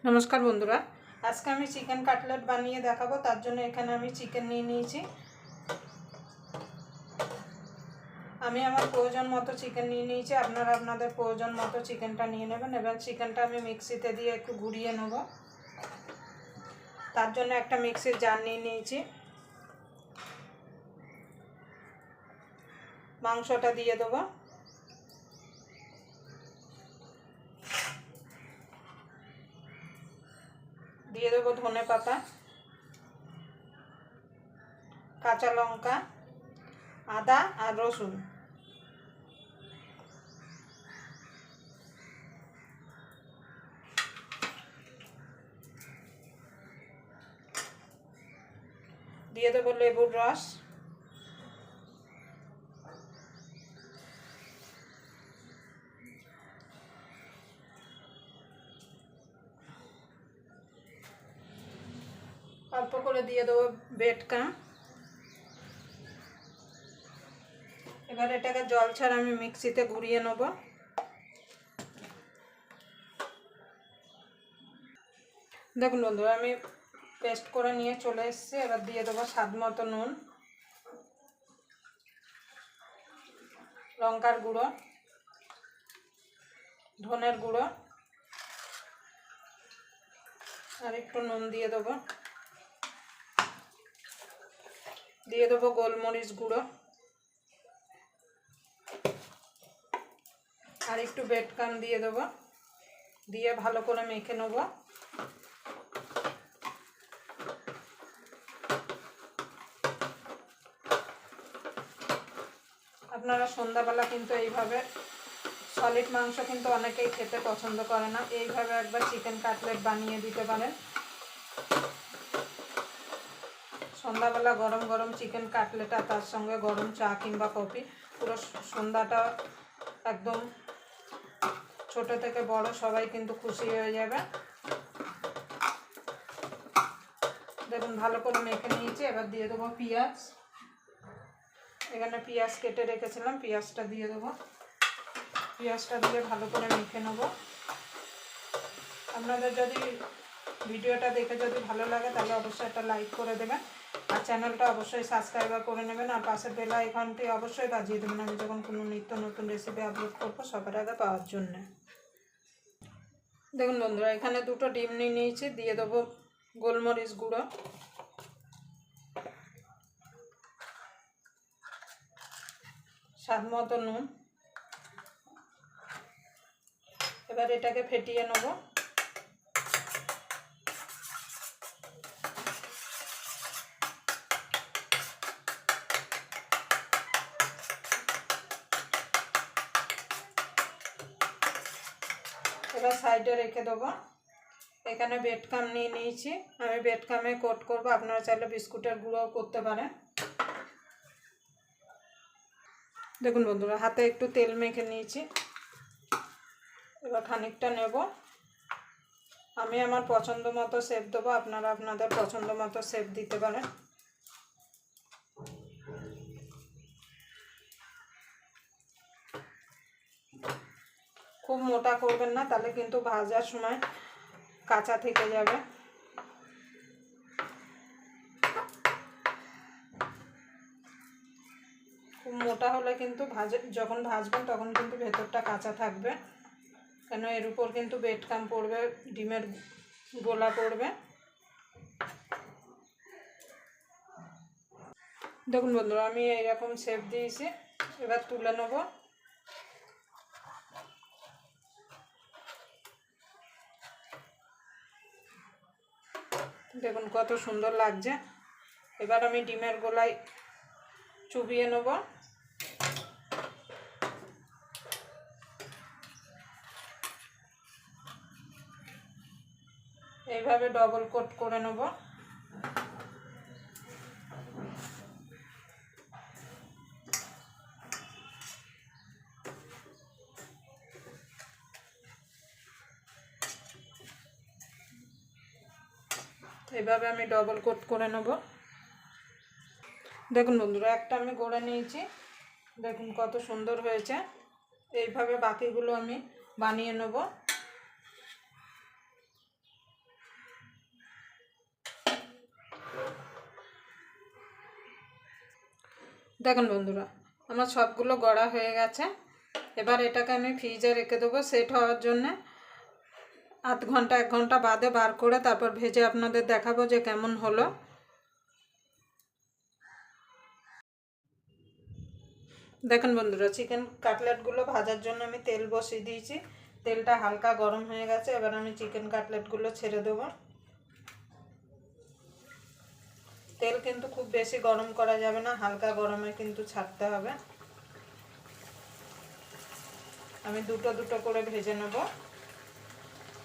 नमस्कार बंधुरा आज के आमी चिकेन काटलेट बानिए देखाबो। तार जोन्नो एखाने आमी चिकेन निये निয়েছি। आमी आमार प्रयोजन मतो चिकेन निये निয়েছি। आपनारा आपनादेर प्रयोजन मतो चिकेनटा निये नेबेन एबार चिकेनटा आमी मिक्सिते दिये एकटु घुरिয়ে नेब। तार जोन्नो एकटा मिक्सिर जार निये निয়েছি। मांसटा दिये देब। दिए देव धने पाता, काँचा लंका, आदा और रसुन। दिए देव लेबुर रस, अल्प करे दिए देव बेटका। एबार एटाके जल छाड़ा आमी मिक्सिते घुरिয়ে नेब। देखुन बंधुरा आमी पेस्ट करे निये चले एसेछि। एबार दिए देब स्वाद मतो नुन, लंकार गुड़ो, धनेर गुड़ो और एकटु नुन दिए देब। दिए देव गोलमरिच गुड़ो और एकटु बेटकाम दिए देव। दिए भालो करे मेखे नेब। आपनारा सन्ध्याबेला किन्तु एइभावे सलिड मांस किन्तु अनेकेई खेते पछंद करे ना। एइभावे एकबार चिकेन काटलेट बानिये दिते पारेन। सन्ध्याबेला गरम गरम चिकेन काटलेट और तार संगे गरम चा किंबा कफि पुरो सन्ध्याटा एकदम छोटो थेके बड़ो सबाई किन्तु खुशी हो जाबे। देखुन भालो करे मेखे निয়েছি। एबार दिए देब पेঁয়াজ। एखाने पेঁয়াজ केटे रेखेছিলাম, पेঁয়াজটা दिए देब। पेঁয়াজটা दिए भालो करे मेखे नेब। आपनादेर जदि भिडियोटा देखे जदि भालो लागे ताहले अवश्यई एकटा लाइक करे देबेन और चैनलटा अवश्यई सबस्क्राइब करे नेबेन और पाशे बेल आइकनटी अवश्यई बाजिए देबेन। आमि जखन कोनो नित्य नतुन रेसिपि आपलोड करब सबार आगे पाওয়ার জন্য। देखुन बंधुरा एखाने दुटो डिम निয়ে নিয়েছি। दिए देब गोलमरिच गुड़ो, स्वाद मतो नुन। एबार एटाके फेटिয়ে नेब। एबार साइडे रेखे देब। एखाने बेटकाम निয়ে নিয়েছি। आमी बेटकामे कोट करब। आपनारा चाइले बिस्कुटेर गुঁড়োও करते पारेन। देखुन बंधुरा हाथे एकटु तेल मेखे निয়েছি। एबार खानिकटा नेब। आमी आमार पछंद मतो शेप देब। आपनारा आपनादेर पछंद मतो शेप दिते पारेन। खूब मोटा करबेन ना, ताहले किन्तु भाजार समय काँचा थेके जाबे। खूब मोटा होले किन्तु जखन भाजबेन तखन किन्तु भेतरटा काँचा थाकबे, केन एर उपर किन्तु बेटकाम पड़बे, डिमेर गोला पड़बे। देखुन बंधुरा आमी एरकम शेप दिয়েছি। एबार तुले नेब। देखुन कत सुंदर लागছে। एबार आमी डिमेर गोलाय चुबिয়ে नेब। এইভাবে ডবল কোট করে নেব। এইভাবে আমি ডবল কোট করে নেব। দেখুন বন্ধুরা একটা আমি গড়ে নিয়েছি। দেখুন কত সুন্দর হয়েছে। এইভাবে বাকিগুলো আমি বানিয়ে নেব। দেখুন বন্ধুরা, আমার সবগুলো গড়া হয়ে গেছে। এবার এটাকে আমি ফ্রিজে রেখে দেবো সেট হওয়ার জন্যে। আধ ঘন্টা 1 ঘন্টা বাদে বার করে তারপর ভেজে আপনাদের দেখাবো যে কেমন হলো। দেখুন বন্ধুরা, চিকেন কাটলেটগুলো ভাজার জন্য আমি তেল বসিয়ে দিয়েছি। তেলটা হালকা গরম হয়ে গেছে। এবার আমি চিকেন কাটলেটগুলো ছেড়ে দেবো। তেল কিন্তু খুব বেশি গরম করা যাবে না, হালকা গরমে কিন্তু ছাড়তে হবে। আমি দুটো দুটো করে ভেজে নেব।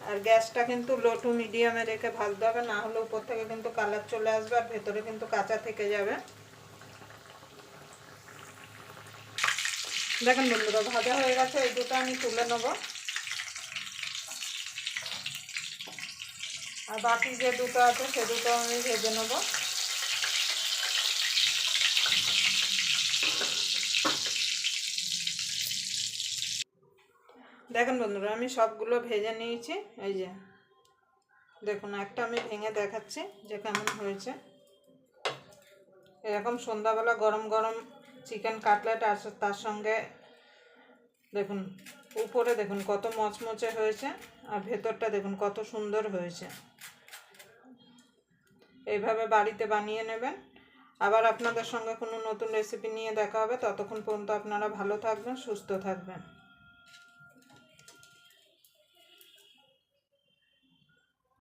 আর গ্যাসটা কিন্তু লো টু মিডিয়ামে রেখে ভাজতে হবে, না হলে উপর থেকে কিন্তু কালার চলে আসবে আর ভেতরে কিন্তু কাঁচা থেকে যাবে। দেখুন বন্ধুরা, ভাজা হয়ে গেছে। এই দুটো আমি তুলে নেব। আর বাকি যে দুটো আছে সে দুটো আমি ভেজে নেব। দেখুন বন্ধুরা, আমি সবগুলো ভেজে নিয়েছি। এই যে দেখুন, একটা আমি ভেঙে দেখাচ্ছি যে কেমন হয়েছে। এরকম সন্ধ্যাবেলা গরম গরম চিকেন কাটলেট আর তার সঙ্গে দেখুন উপরে দেখুন কত মচমচে হয়েছে আর ভেতরটা দেখুন কত সুন্দর হয়েছে। এইভাবে বাড়িতে বানিয়ে নেবেন। আবার আপনাদের সঙ্গে কোনো নতুন রেসিপি নিয়ে দেখা হবে। ততক্ষণ পর্যন্ত আপনারা ভালো থাকবেন, সুস্থ থাকবেন।